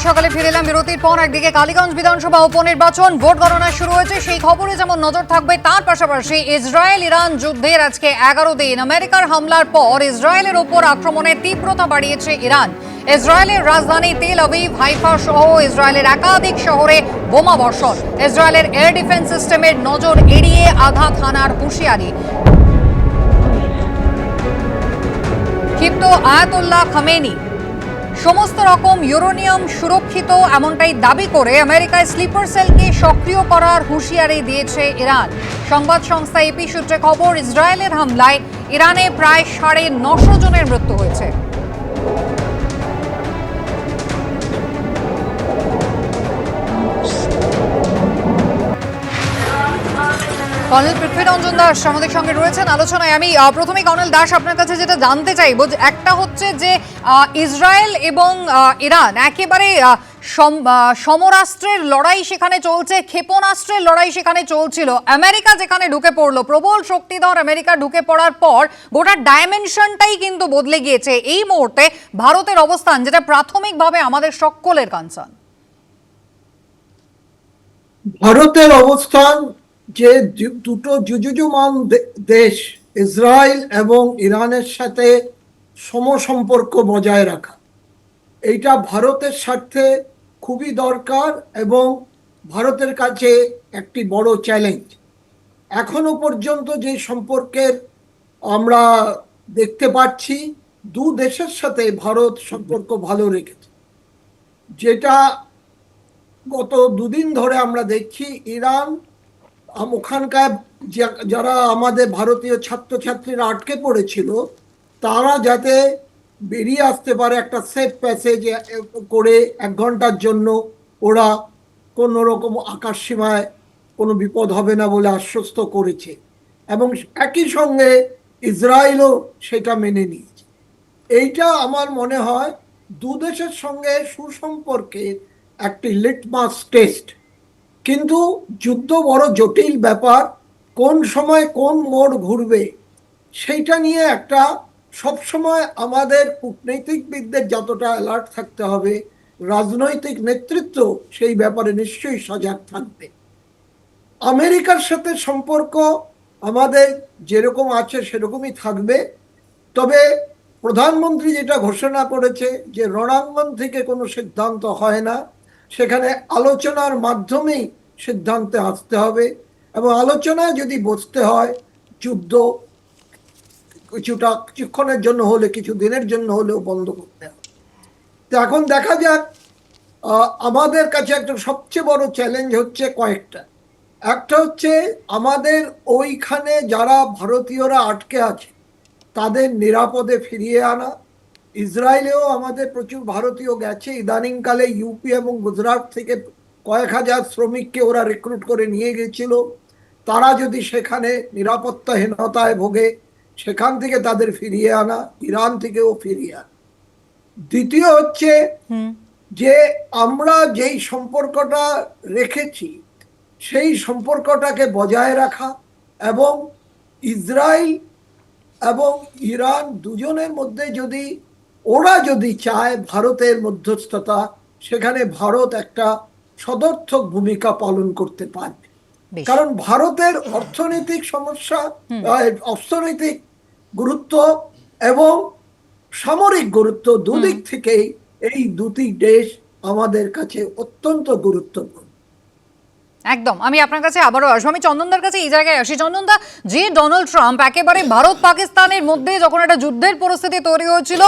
সকালে ফিরে এলাম বিরতির পর। একদিকে কালীগঞ্জ বিধানসভা উপনির্বাচন, ভোট গণনা শুরু হয়েছে, সেই খবরে যেমন নজর থাকবে, তার পাশাপাশি ইসরায়েল ইরান যুদ্ধের আজকে 11 দিন। আমেরিকার হামলার পর ইসরায়েলের ওপর আক্রমণের তীব্রতা বাড়িয়েছে ইরান। ইসরায়েলের রাজধানী তেল আভিভ, হাইফা সহ ইসরায়েলের একাধিক শহরে বোমা বর্ষণ। ইসরায়েলের এয়ার ডিফেন্স সিস্টেমের নজর এড়িয়ে আঘাত হানার হুঁশিয়ারি। ক্ষিপ্ত আয়াতুল্লাহ খামেনি। সমস্ত রকম ইউরেনিয়াম সুরক্ষিত এমনটাই দাবি করে আমেরিকায় স্লিপার সেলকে সক্রিয় করার হুঁশিয়ারি দিয়েছে ইরান। সংবাদ সংস্থা এপি সূত্রে খবর, ইসরায়েলের হামলায় ইরানে প্রায় 950 জনের মৃত্যু হয়েছে। কর্নেল পৃথ্বীরঞ্জন দাস আমাদের সঙ্গে রয়েছেন আলোচনায়। আমি প্রথমে কর্নেল দাস আপনার কাছে যেটা জানতে চাইব, একটা হচ্ছে যে ইসরায়েল এবং ইরান একেবারে সমরাস্ত্রের লড়াই সেখানে চলছে, ক্ষেপণাস্ত্রের লড়াই সেখানে চলছিল। আমেরিকা যেখানে ঢুকে পড়লো, প্রবল শক্তিধর আমেরিকা ঢুকে পড়ার পর গোটা ডাইমেনশনটাই কিন্তু বদলে গিয়েছে। এই মুহূর্তে ভারতের অবস্থান, যেটা প্রাথমিকভাবে আমাদের সকলের কনসার্ন। ভারতের অবস্থান যে দুটো যুযুযুমান দেশ ইসরায়েল এবং ইরানের সাথে সমসম্পর্ক বজায় রাখা, এইটা ভারতের স্বার্থে খুবই দরকার এবং ভারতের কাছে একটি বড় চ্যালেঞ্জ। এখনো পর্যন্ত যে সম্পর্কের আমরা দেখতে পাচ্ছি, দু দেশের সাথে ভারত সম্পর্ক ভালো রেখেছে। যেটা গত দুদিন ধরে আমরা দেখছি, ইরান ওখানকার যারা আমাদের ভারতীয় ছাত্রছাত্রীরা আটকে পড়েছিল, তারা যাতে বেরিয়ে আসতে পারে একটা সেফ প্যাসেজ করে 1 ঘন্টার জন্য, ওরা কোনো রকম আকাশ সীমায় কোনো বিপদ হবে না বলে আশ্বস্ত করেছে এবং একই সঙ্গে ইসরায়েলও সেটা মেনে নিয়েছে। এইটা আমার মনে হয় দু দেশের সঙ্গে সুসম্পর্কের একটি লিটমাস টেস্ট। কিন্তু যুদ্ধ বড় জটিল ব্যাপার, কোন সময় কোন মোড় ঘুরবে সেইটা নিয়ে একটা সবসময় আমাদের কূটনৈতিকবিদদের যতটা অ্যালার্ট থাকতে হবে, রাজনৈতিক নেতৃত্ব সেই ব্যাপারে নিশ্চয়ই সজাগ থাকবে। আমেরিকার সাথে সম্পর্ক আমাদের যেরকম আছে সেরকমই থাকবে, তবে প্রধানমন্ত্রী যেটা ঘোষণা করেছে যে রণাঙ্গন থেকে কোনো সিদ্ধান্ত হয় না, সেখানে আলোচনার মাধ্যমেই সিদ্ধান্তে আসতে হবে এবং আলোচনায় যদি বসতে হয়, যুদ্ধ কিছুক্ষণের জন্য হলে, কিছু দিনের জন্য হলেও বন্ধ করতে হবে। তো এখন দেখা যাক, আমাদের কাছে একটা সবচেয়ে বড় চ্যালেঞ্জ হচ্ছে কয়েকটা। একটা হচ্ছে আমাদের ওইখানে যারা ভারতীয়রা আটকে আছে তাদের নিরাপদে ফিরিয়ে আনা। ইসরায়েলেও আমাদের প্রচুর ভারতীয় গেছে, ইদানিংকালে ইউপি এবং গুজরাট থেকে কয়েক হাজার শ্রমিককে ওরা রিক্রুট করে নিয়ে গেছিল। তারা যদি সেখানে নিরাপত্তাহীনতায় ভোগে, সেখান থেকে তাদের ফিরিয়ে আনা, ইরান থেকেও ফিরিয়ে আনা। দ্বিতীয় হচ্ছে যে আমরা যেই সম্পর্কটা রেখেছি সেই সম্পর্কটাকে বজায় রাখা এবং ইসরায়েল এবং ইরান দুজনের মধ্যে যদি ওরা যদি চায় ভারতের মধ্যস্থতা, সেখানে ভারত একটা সদর্থক ভূমিকা পালন করতে পারবে। কারণ ভারতের অর্থনৈতিক সমস্যা, অর্থনৈতিক গুরুত্ব এবং সামরিক গুরুত্ব দুদিক থেকেই এই দুটি দেশ আমাদের কাছে অত্যন্ত গুরুত্বপূর্ণ। একদম। আমি আপনার কাছে আবারও আসবো, আমি চন্দনদার কাছে এই জায়গায় আসি। চন্দনদা, যে ডোনাল্ড ট্রাম্প একেবারে ভারত পাকিস্তানের মধ্যে যখন একটা যুদ্ধের পরিস্থিতি তৈরি হয়েছিল,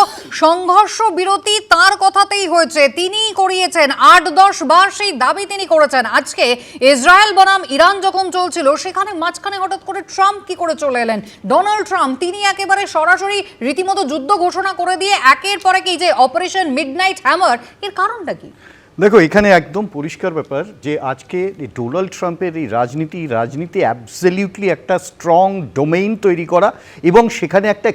সংঘর্ষ বিরতি তার কথাতেই হয়েছে, তিনিই করিয়েছেন, 8-10 বার সেই দাবি তিনি করেছেন। আজকে ইসরায়েল বনাম ইরান যখন চলছিল, সেখানে মাঝখানে হঠাৎ করে ট্রাম্প কি করে চলে এলেন? ডোনাল্ড ট্রাম্প তিনি একেবারে সরাসরি রীতিমতো যুদ্ধ ঘোষণা করে দিয়ে একের পর এক এই যে অপারেশন মিডনাইট হ্যামার, এর কারণটা কি? দেখো, এখানে একদম পরিষ্কার ব্যাপার যে আজকে ডোনাল্ড ট্রাম্পের এই রাজনীতি অ্যাবসলিউটলি একটা স্ট্রং ডোমেইন তৈরি করা এবং সেখানে একটা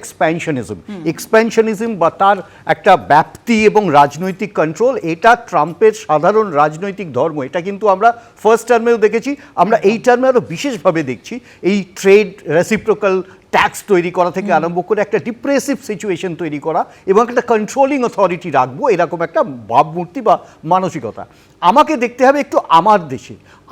এক্সপ্যানশনিজম বা তার একটা ব্যাপ্তি এবং রাজনৈতিক কন্ট্রোল, এটা ট্রাম্পের সাধারণ রাজনৈতিক ধর্ম। এটা কিন্তু আমরা ফার্স্ট টার্মেও দেখেছি, আমরা এই টার্মে আরও বিশেষভাবে দেখছি। এই ট্রেড রেসিপ্রোকাল ট্যাক্স তৈরি করা থেকে আরম্ভ করে একটা ডিপ্রেসিভ সিচুয়েশন তৈরি করা এবং একটা কন্ট্রোলিং অথরিটি রাখবো, এরকম একটা ভাবমূর্তি বা মানসিকতা। আমাকে দেখতে হবে একটু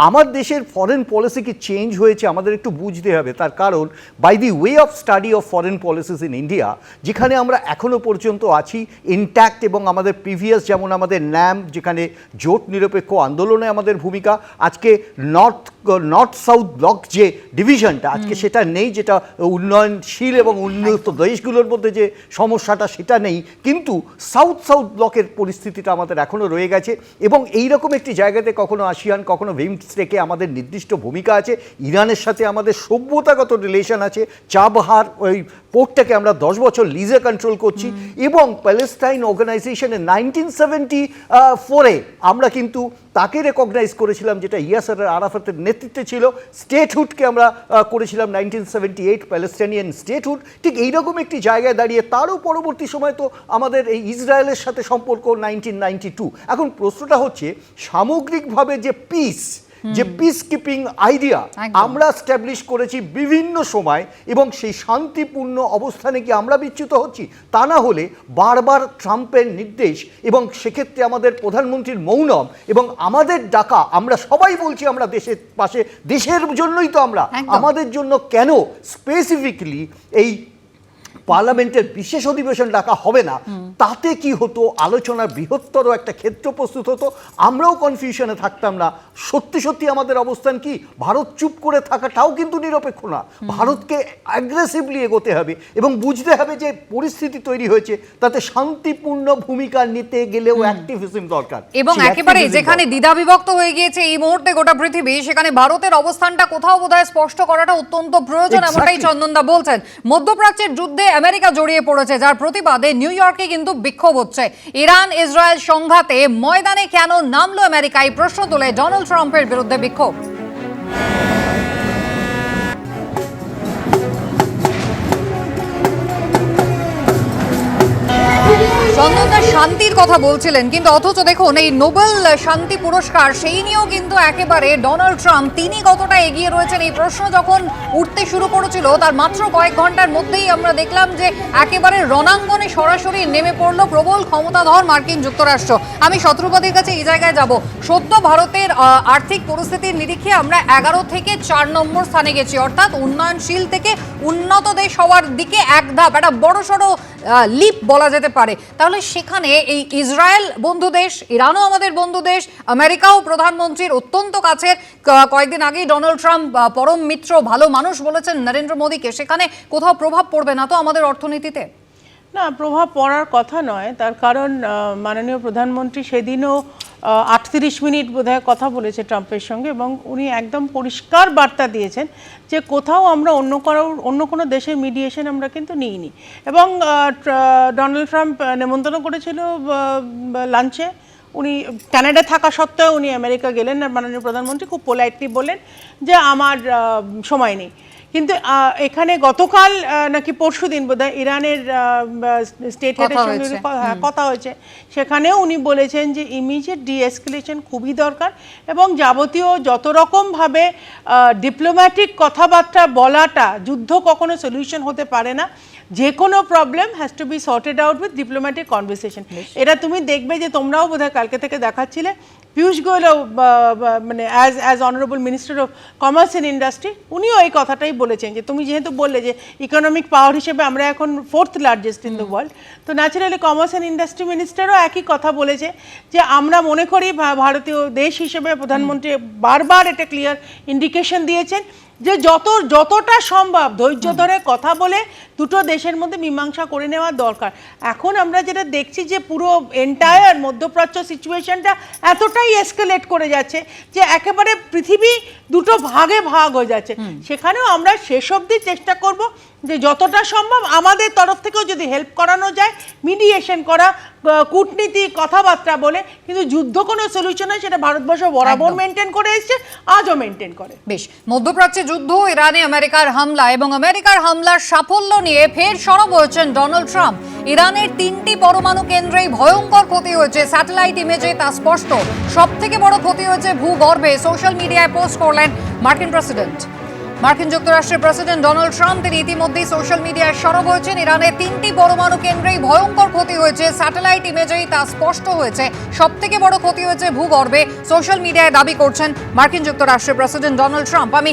আমার দেশের ফরেন পলিসি কি চেঞ্জ হয়েছে আমাদের একটু বুঝতে হবে। তার কারণ by the way of study of foreign policies in India, যেখানে আমরা এখনো পর্যন্ত আছি ইনট্যাক্ট, এবং আমাদের প্রিভিয়াস যেমন আমাদের ন্যাম, যেখানে জোট নিরপেক্ষ আন্দোলনে আমাদের ভূমিকা, আজকে নর্থ সাউথ ব্লক যে ডিভিশনটা আজকে সেটা নেই, যেটা উন্নয়নশীল এবং উন্নত দেশগুলোর মধ্যে যে সমস্যাটা সেটা নেই, কিন্তু সাউথ ব্লকের পরিস্থিতিটা আমাদের এখনও রয়ে গেছে। এবং এইরকম একটি জায়গাতে কখনো আসিয়ান, কখনো বিমস্টেকে আমাদের নির্দিষ্ট ভূমিকা আছে। ইরানের সাথে আমাদের সভ্যতাগত রিলেশন আছে। চাবহার ওই পোর্টটাকে আমরা 10 বছর লিজে কন্ট্রোল করছি, এবং প্যালেস্টাইন অর্গানাইজেশনে 1974-এ আমরা কিন্তু তাকে রেকগনাইজ করেছিলাম, যেটা ইয়াসের আরাফাতের নেতৃত্বে ছিল। স্টেটহুডকে আমরা করেছিলাম 1978, প্যালেস্টাইনিয়ান স্টেটহুড। ঠিক এইরকম একটি জায়গায় দাঁড়িয়ে তারও পরবর্তী সময় তো আমাদের এই ইসরায়েলের সাথে সম্পর্ক 1992। এখন প্রশ্নটা হচ্ছে সামগ্রিকভাবে যে পিস কিপিং আইডিয়া আমরা স্ট্যাবলিশ করেছি বিভিন্ন সময়, এবং সেই শান্তিপূর্ণ অবস্থানে কি আমরা বিচ্যুত হচ্ছি? তা না হলে বারবার ট্রাম্পের নির্দেশ এবং সেক্ষেত্রে আমাদের প্রধানমন্ত্রীর মৌনম এবং আমাদের ডাকা, আমরা সবাই বলছি আমরা দেশের পাশে, দেশের জন্যই তো আমরা, আমাদের জন্য কেন স্পেসিফিকলি এই পার্লামেন্টের বিশেষ অধিবেশন ডাকা হবে না? তাতে কি হতো? আলোচনার বৃহত্তর একটা ক্ষেত্র প্রস্তুত হতো, আমরাও কনফিউশনে থাকতাম না। সত্যি আমাদের অবস্থান কি? ভারত চুপ করে থাকাটাও কিন্তু নিরপেক্ষ না। ভারতকে অ্যাগ্রেসিভলি এগোতে হবে এবং বুঝতে হবে যে পরিস্থিতি তৈরি হয়েছে, তাতে শান্তিপূর্ণ ভূমিকা নিতে গেলেও অ্যাক্টিভিজম দরকার। এবং একেবারে যেখানে দ্বিধা বিভক্ত হয়ে গিয়েছে এই মুহূর্তে গোটা পৃথিবী, সেখানে ভারতের অবস্থানটা কোথাও বোধহয় স্পষ্ট করাটা অত্যন্ত প্রয়োজন, এমনটাই চন্দনদা বলছেন। মধ্যপ্রাচ্যের যুদ্ধে আমেরিকা জড়িয়ে পড়েছে, যার প্রতিবাদে নিউ ইয়র্কে কিন্তু বিক্ষোভ হচ্ছে। ইরান ইসরায়েল সংঘাতে ময়দানে কেন নামলো আমেরিকা, এই প্রশ্ন তুলে ডোনাল্ড ট্রাম্পের বিরুদ্ধে বিক্ষোভ। চন্দনদা শান্তির কথা বলছিলেন, কিন্তু অথচ দেখুন এই নোবেল শান্তি পুরস্কার সেই নিয়েও কিন্তু একেবারে ডোনাল্ড ট্রাম্প তিনি কতটা এগিয়ে রয়েছেন এই প্রশ্ন যখন উঠতে শুরু করেছিল, তার মাত্র কয়েক ঘন্টার মধ্যেই আমরা দেখলাম যে একেবারে রণাঙ্গনে সরাসরি নেমে পড়লো প্রবল ক্ষমতাধর মার্কিন যুক্তরাষ্ট্র। আমি শত্রুপতির কাছে এই জায়গায় যাব। সদ্য ভারতের আর্থিক পরিস্থিতির নিরিখে আমরা 11 থেকে 4 নম্বর স্থানে গেছি, অর্থাৎ উন্নয়নশীল থেকে উন্নত দেশ হওয়ার দিকে এক ধাপ, একটা বড়সড় লিপ বলা যেতে পারে। তাহলে সেখানে এই ইসরায়েল বন্ধু দেশ, ইরানও আমাদের বন্ধু দেশ, আমেরিকাও প্রধানমন্ত্রীর অত্যন্ত কাছের, কয়েকদিন আগেই ডোনাল্ড ট্রাম্প পরম মিত্র ভালো মানুষ বলেছেন নরেন্দ্র মোদীকে, সেখানে কোথাও প্রভাব পড়বে না তো আমাদের অর্থনীতিতে? না, প্রভাব পড়ার কথা নয়। তার কারণ মাননীয় প্রধানমন্ত্রী সেদিনও 38 মিনিট বোধহয় কথা বলেছে ট্রাম্পের সঙ্গে, এবং উনি একদম পরিষ্কার বার্তা দিয়েছেন যে কোথাও আমরা অন্য কোনো দেশের মিডিয়েশন আমরা কিন্তু নিইনি। এবং ডোনাল্ড ট্রাম্প নেমন্তন্ন করেছিল লাঞ্চে, উনি কানাডা থাকা সত্ত্বেও উনি আমেরিকা গেলেন, আর মাননীয় প্রধানমন্ত্রী খুব পোলাইটলি বললেন যে আমার সময় নেই। কিন্তু এখানে গতকাল নাকি পরশুদিন বোধহয় ইরানের স্টেট হেডের সঙ্গে কথা হয়েছে, সেখানেও উনি বলেছেন যে ইমিডিয়েট ডিএসকেলেশন খুবই দরকার, এবং যাবতীয় যত রকমভাবে ডিপ্লোম্যাটিক কথাবার্তা বলাটা, যুদ্ধ কখনো সলিউশন হতে পারে না, যে কোনো problem has to be sorted out with diplomatic conversation. এটা তুমি দেখবে যে তোমরাও বোধহয় কালকে থেকে দেখাচ্ছিলে, পীয়ূষ গোয়েলও মানে as honourable minister of commerce and industry উনিও এই কথাটাই বলেছেন যে তুমি যেহেতু বললে যে ইকোনমিক পাওয়ার হিসেবে আমরা এখন 4th largest in the world, তো ন্যাচারালি কমার্স অ্যান্ড ইন্ডাস্ট্রি মিনিস্টারও একই কথা বলেছে যে আমরা মনে করি ভারতীয় দেশ হিসেবে প্রধানমন্ত্রী বারবার এটা ক্লিয়ার ইন্ডিকেশন দিয়েছেন যে যতটা সম্ভব ধৈর্য ধরে কথা বলে দুটো দেশের মধ্যে মীমাংসা করে নেওয়া দরকার। এখন আমরা যেটা দেখছি যে পুরো এন্টায়ার মধ্যপ্রাচ্য সিচুয়েশনটা এতটাই এসকেলেট করে যাচ্ছে যে একেবারে পৃথিবী দুটো ভাগে ভাগ হয়ে যাচ্ছে। সেখানেও আমরা শেষ অবধি চেষ্টা করব যে যতটা সম্ভব আমাদের তরফ থেকেও যদি হেল্প করানো যায়, মিডিয়েশন করা, কূটনীতি কথাবার্তা বলে, কিন্তু যুদ্ধ কোনো সলিউশন হয় সেটা ভারতবর্ষ বরাবর মেনটেন করে এসছে, আজও মেনটেন করে। বেশ, মধ্যপ্রাচ্যে যুদ্ধ, ইরানে আমেরিকার হামলা এবং আমেরিকার হামলার সাফল্য নিয়ে ফের সরব হয়েছেন ডোনাল্ড ট্রাম্প। ইরানের 3টি পরমাণু কেন্দ্রেই ভয়ঙ্কর ক্ষতি হয়েছে, স্যাটেলাইট ইমেজে তা স্পষ্ট। সব থেকে বড় ক্ষতি হয়েছে ভূগর্ভে, সোশ্যাল মিডিয়ায় পোস্ট করলেন মার্কিন প্রেসিডেন্ট। মার্কিন যুক্তরাষ্ট্রের প্রেসিডেন্ট ডোনাল্ড ট্রাম্প তিনি ইতিমধ্যেই সোশ্যাল মিডিয়ায় সরব হয়েছেন। ইরানের 3টি পরমাণু কেন্দ্রেই ভয়ঙ্কর ক্ষতি হয়েছে, স্যাটেলাইট ইমেজেই তা স্পষ্ট হয়েছে। সবথেকে বড় ক্ষতি হয়েছে ভূগর্ভে, সোশ্যাল মিডিয়ায় দাবি করছেন মার্কিন যুক্তরাষ্ট্রের প্রেসিডেন্ট ডোনাল্ড ট্রাম্প। আমি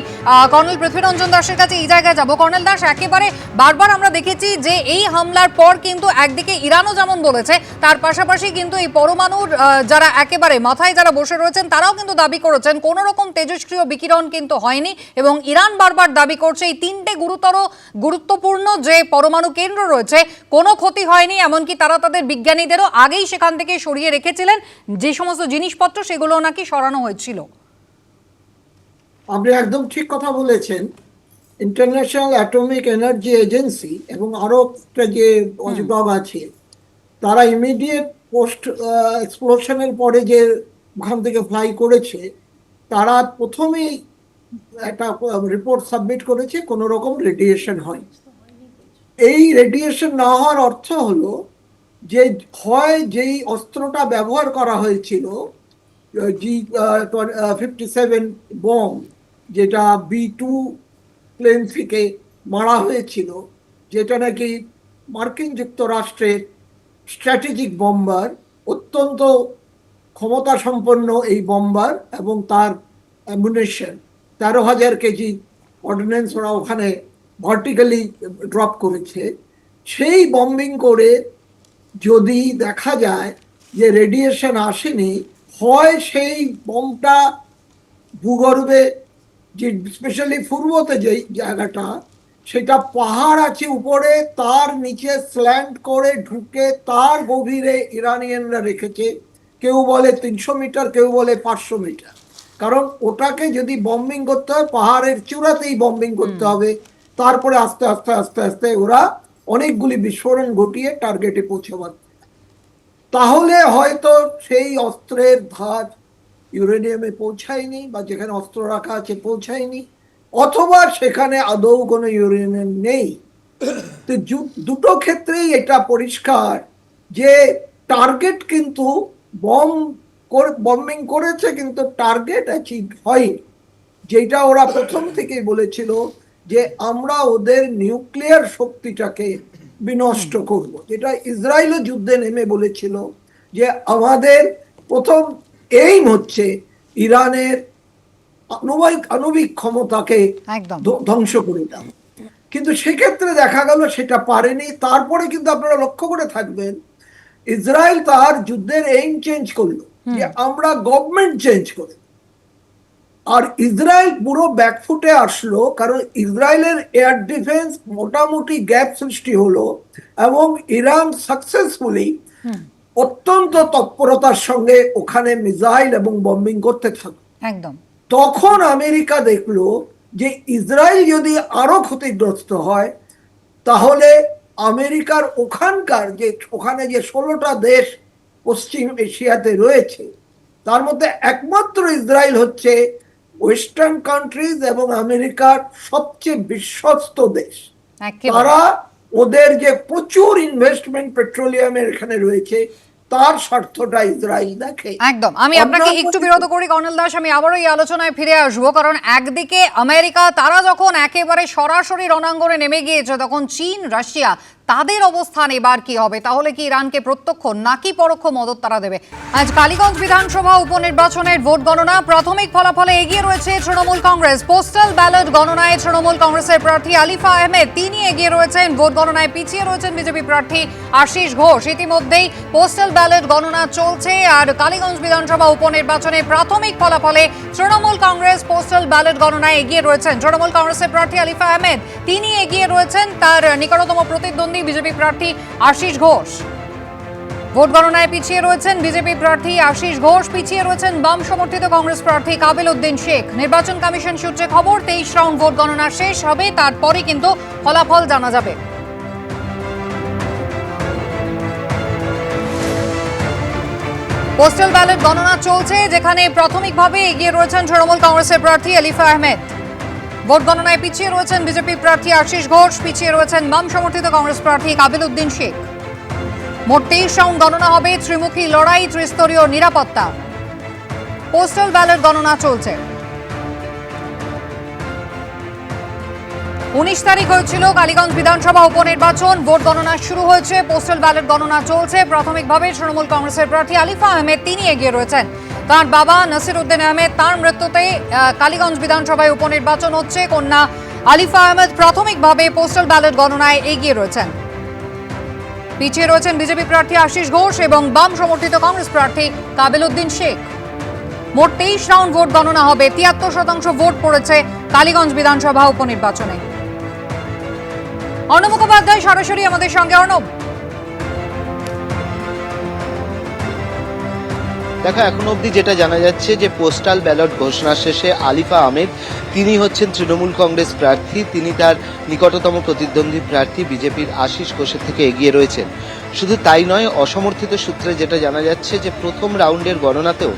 কর্নেল পৃথ্বীরঞ্জন দাসের কাছে এই জায়গায় যাব। কর্নেল দাস, একেবারে বারবার আমরা দেখেছি যে এই হামলার পর কিন্তু একদিকে ইরানও যেমন বলেছে, তার পাশাপাশি কিন্তু এই পরমাণুর যারা একেবারে মাথায় যারা বসে রয়েছেন তারাও কিন্তু দাবি করেছেন কোনো রকম তেজস্ক্রিয় বিকিরণ কিন্তু হয়নি। এবং ইরান বারবার দাবি করছে এই 3টে গুরুত্বপূর্ণ যে পরমাণু কেন্দ্র রয়েছে কোনো ক্ষতি হয়নি, এমনকি তারা তাদের বিজ্ঞানীদেরও আগেই সেখান থেকে সরিয়ে রেখেছিলেন, যে সমস্ত জিনিসপত্র সেগুলো নাকি সরানো হয়েছিল। আপনি একদম ঠিক কথা বলেছেন। ইন্টারন্যাশনাল অ্যাটমিক এনার্জি এজেন্সি এবং আরো একটা যে বিভাগ আছে, তারা ইমিডিয়েট পোস্ট এক্সপ্লোশনের পরে যে ওখান থেকে ফ্লাই করেছে, তারা প্রথমেই একটা রিপোর্ট সাবমিট করেছে কোনো রকম রেডিয়েশন হয়। এই রেডিয়েশন না হওয়ার অর্থ হলো যে হয় যেই অস্ত্রটা ব্যবহার করা হয়েছিল G57 বম, যেটা B2 প্লেন থেকে মারা হয়েছিল, যেটা নাকি মার্কিন যুক্তরাষ্ট্রের স্ট্র্যাটেজিক বম্বার, অত্যন্ত ক্ষমতা সম্পন্ন এই বম্বার এবং তার অ্যামুনেশন 13,000 কেজি অর্ডিন্যান্স ওরা ওখানে ভার্টিক্যালি ড্রপ করেছে। সেই বম্বিং করে যদি দেখা যায় যে রেডিয়েশন আসেনি, হয় সেই বমটা ভূগর্ভে, যে স্পেশালি পূর্বতে যে জায়গাটা, সেটা পাহাড় আছে উপরে, তার নিচে স্ল্যান্ট করে ঢুকে তার গভীরে ইরানিয়ানরা রেখেছে। কেউ বলে 300 মিটার, কেউ বলে 500 মিটার। কারণ ওটাকে যদি বম্বিং করতে হয় পাহাড়ের চূড়াতেই বম্বিং করতে হবে, তারপরে আস্তে আস্তে আস্তে আস্তে ওরা অনেকগুলি বিস্ফোরণ ঘটিয়ে টার্গেটে পৌঁছাবার। তাহলে হয়তো সেই অস্ত্রের ধার ইউরেনিয়ামে পৌঁছায়নি, বা যেখানে অস্ত্র রাখা আছে পৌঁছায়নি, অথবা সেখানে আদৌ কোনো ইউরেনিয়াম নেই। তো দুটো ক্ষেত্রেই এটা পরিষ্কার যে টার্গেট কিন্তু বম্বিং করেছে, কিন্তু টার্গেট অ্যাচিভ হয়নি। যেটা ওরা প্রথম থেকেই বলেছিল যে আমরা ওদের নিউক্লিয়ার শক্তিটাকে বিনষ্ট করব, যেটা ইসরায়েলও যুদ্ধে নেমে বলেছিল যে আমাদের প্রথম এইম হচ্ছে ইরানের আণবিক ক্ষমতাকে ধ্বংস করে দাও। কিন্তু সেক্ষেত্রে দেখা গেল সেটা পারেনি। তারপরে কিন্তু আপনারা লক্ষ্য করে থাকবেন, ইসরায়েল তার যুদ্ধের এইম চেঞ্জ করলো, যে আমরা গভর্নমেন্ট চেঞ্জ করে। আর ইসরায়েল পুরো ব্যাকফুটে আসলো, কারণ ইসরায়েলের এয়ার ডিফেন্স মোটামুটি গ্যাপ সৃষ্টি হলো এবং ইরান সাকসেসফুলি অত্যন্ত তৎপরতার সঙ্গে ওখানে মিসাইল এবং বম্বিং করতে থাকলো। একদম। তখন আমেরিকা দেখলো যে ইসরায়েল যদি আরো ক্ষতিগ্রস্ত হয়, তাহলে আমেরিকার ওখানে যে 16টা দেশ পশ্চিম এশিয়াতে রয়েছে, তার মধ্যে একমাত্র ইসরায়েল হচ্ছে ওয়েস্টার্ন কান্ট্রিজ এবং আমেরিকার সবচেয়ে বিশ্বস্ত দেশ। তারা ওদের যে প্রচুর ইনভেস্টমেন্ট পেট্রোলিয়ামের এখানে রয়েছে, তার স্বার্থটা ইসরায়েল দেখে। একদম। আমি আপনাকে একটু বিরত করি কর্নেল দাস, আমি আবারও এই আলোচনায় ফিরে আসবো। কারণ একদিকে আমেরিকা তারা যখন একেবারে সরাসরি রণাঙ্গনে নেমে গিয়েছে, তখন চীন, রাশিয়া তাদের অবস্থান এবার কি হবে? তাহলে কি ইরানকে প্রত্যক্ষ নাকি পরোক্ষ মদত তারা দেবে? আজ কালীগঞ্জ বিধানসভা উপনির্বাচনের ভোট গণনা, প্রাথমিক ফলাফলে এগিয়ে রয়েছে তৃণমূল কংগ্রেস। পোস্টাল ব্যালট গণনায় তৃণমূল কংগ্রেসের প্রার্থী আলিফা আহমেদ তিনি এগিয়ে রয়েছেন। ভোট গণনায় পিছিয়ে রয়েছেন বিজেপি প্রার্থী আশিস ঘোষ। ইতিমধ্যেই পোস্টাল ব্যালট গণনা চলছে। আর কালীগঞ্জ বিধানসভা উপনির্বাচনে প্রাথমিক ফলাফলে তৃণমূল কংগ্রেস পোস্টাল ব্যালট গণনায় এগিয়ে রয়েছেন। তৃণমূল কংগ্রেসের প্রার্থী আলিফা আহমেদ তিনি এগিয়ে রয়েছেন, তার নিকটতম প্রতিদ্বন্দ্বী বিজেপি প্রার্থী আশিস ঘোষ। ভোট গণনায় পিছিয়ে রয়েছেন বিজেপি প্রার্থী আশিস ঘোষ, পিছিয়ে রয়েছেন বাম সমর্থিত কংগ্রেস প্রার্থী কাবিল উদ্দিন শেখ। নির্বাচন কমিশন সূত্রে খবর 23 রাউন্ড ভোট গণনা শেষ হবে, তারপরে কিন্তু ফলাফল জানা যাবে। পোস্টাল ব্যালট গণনা চলছে, যেখানে প্রাথমিকভাবে এগিয়ে রয়েছেন তৃণমূল কংগ্রেসের প্রার্থী আলিফা আহমেদ। ভোট গণনায় পিছিয়ে রয়েছেন বিজেপি প্রার্থী আশিস ঘোষ, পিছিয়ে রয়েছেন বাম সমর্থিত কংগ্রেস প্রার্থী কাবিল উদ্দিন শেখ। মোট 23 রাউন্ড গণনা হবে, ত্রিমুখী লড়াই, ত্রিস্তরীয় নিরাপত্তা। পোস্টাল ব্যালট গণনা চলছে। 19 তারিখ হয়েছিল কালীগঞ্জ বিধানসভা উপনির্বাচন। ভোট গণনা শুরু হয়েছে, পোস্টাল ব্যালট গণনা চলছে। প্রাথমিকভাবে তৃণমূল কংগ্রেসের প্রার্থী আলিফা আহমেদ তিনি এগিয়ে রয়েছেন। তার বাবা নাসির উদ্দিন আহমেদ, তার মৃত্যুতে কালীগঞ্জ বিধানসভায় উপনির্বাচন হচ্ছে। কন্যা আলিফা আহমেদ প্রাথমিকভাবে পোস্টাল ব্যালট গণনায় এগিয়ে রয়েছেন। পিছিয়ে রয়েছেন বিজেপি প্রার্থী আশিস ঘোষ এবং বাম সমর্থিত কংগ্রেস প্রার্থী কাবিল উদ্দিন শেখ। মোট 23 রাউন্ড ভোট গণনা হবে। 73% ভোট পড়েছে কালীগঞ্জ বিধানসভা উপনির্বাচনে। অর্ণব মুখোপাধ্যায় সরাসরি আমাদের সঙ্গে। অর্ণব, দেখো, এখন অবধি যেটা জানা যাচ্ছে যে পোস্টাল ব্যালট ঘোষণা শেষে আলিফা আহমেদ তিনি হচ্ছেন তৃণমূল কংগ্রেস প্রার্থী। তিনি তার নিকটতম প্রতিদ্বন্দ্বী প্রার্থী বিজেপির আশিস ঘোষের থেকে এগিয়ে রয়েছেন। শুধু তাই নয়, অসমর্থিত সূত্রে যেটা জানা যাচ্ছে যে প্রথম রাউন্ডের গণনাতেও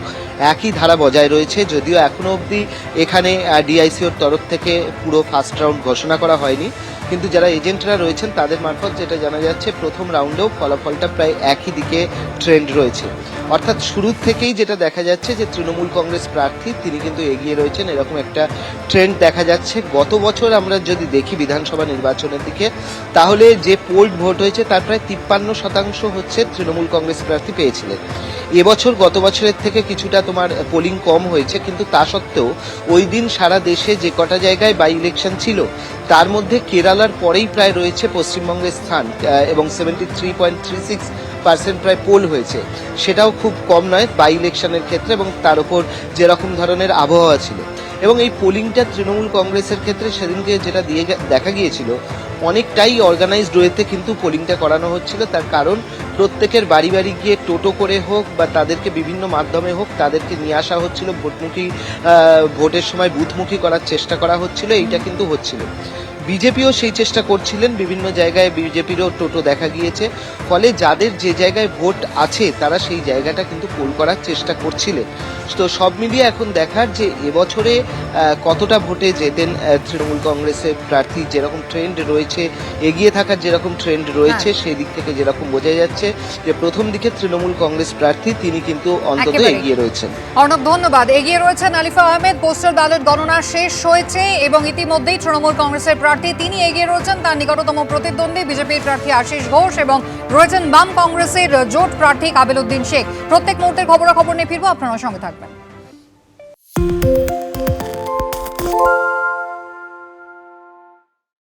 একই ধারা বজায় রয়েছে। যদিও এখনো অবধি এখানে ডিআইসিওর তরফ থেকে পুরো ফার্স্ট রাউন্ড ঘোষণা করা হয়নি, কিন্তু যারা এজেন্টরা রয়েছেন তাদের মারফত যেটা জানা যাচ্ছে প্রথম রাউন্ডেও ফলাফলটা প্রায় একই দিকে ট্রেন্ড রয়েছে। অর্থাৎ শুরুর থেকেই যেটা দেখা যাচ্ছে যে তৃণমূল কংগ্রেস প্রার্থী তিনি কিন্তু এগিয়ে রয়েছেন, এরকম একটা ট্রেন্ড দেখা যাচ্ছে। গত বছর আমরা যদি দেখি বিধানসভা নির্বাচনের দিকে, তাহলে যে পোল্ড ভোট হয়েছে তার প্রায় 53% হচ্ছে তৃণমূল কংগ্রেস প্রার্থী পেয়েছিলেন। এবছর গত বছরের থেকে কিছুটা তোমার পোলিং কম হয়েছে, কিন্তু তা সত্ত্বেও ওই দিন সারা দেশে যে কটা জায়গায় বাই ইলেকশন ছিল তার মধ্যে কেরালার পরেই প্রায় রয়েছে পশ্চিমবঙ্গের স্থান, এবং 73.36% প্রায় পোল হয়েছে। সেটাও খুব কম নয় বাই ইলেকশনের ক্ষেত্রে, এবং তার উপর যেরকম ধরনের আবহাওয়া ছিল। এবং এই পোলিংটা তৃণমূল কংগ্রেসের ক্ষেত্রে সেদিনকে যেটা দেখা গিয়েছিল অনেকটাই অর্গানাইজড ওয়েতে কিন্তু পোলিংটা করানো হচ্ছিল। তার কারণ প্রত্যেকের বাড়ি বাড়ি গিয়ে টোটো করে হোক বা তাদেরকে বিভিন্ন মাধ্যমে হোক তাদেরকে নিয়ে আসা হচ্ছিল, ভোটের সময় বুথমুখী করার চেষ্টা করা হচ্ছিল। এইটা কিন্তু হচ্ছিল। বিজেপিও সেই চেষ্টা করছিলেন, বিভিন্ন জায়গায় বিজেপিরও টোটো দেখা গিয়েছে। ফলে যাদের যে জায়গায় ভোট আছে তারা সেই জায়গাটা কিন্তু পোল করার চেষ্টা করছিলেন। তো সব মিলিয়ে এখন দেখার যে এবছরে কতটা ভোটে যেতেন তৃণমূল কংগ্রেসের প্রার্থী। যেরকম ট্রেন্ড রয়েছে, এগিয়ে থাকার যেরকম ট্রেন্ড রয়েছে, সেই দিক থেকে যেরকম বোঝা যাচ্ছে যে প্রথম দিকে তৃণমূল কংগ্রেস প্রার্থী তিনি কিন্তু অন্তত এগিয়ে রয়েছেন। অর্ণব ধন্যবাদ। এগিয়ে রয়েছেন আলিফা আহমেদ। পোস্টাল ব্যালট গণনা শেষ হয়েছে এবং ইতিমধ্যেই তৃণমূল কংগ্রেসের প্রার্থী তিনি এগিয়ে রয়েছেন। তার নিকটতম প্রতিদ্বন্দ্বী বিজেপির প্রার্থী আশিস ঘোষ এবং রয়েছেন বাম কংগ্রেসের জোট প্রার্থী কাবিল উদ্দিন শেখ। প্রত্যেক মুহূর্তের খবরাখবর নিয়ে ফিরবো, আপনারা সঙ্গে থাকবেন।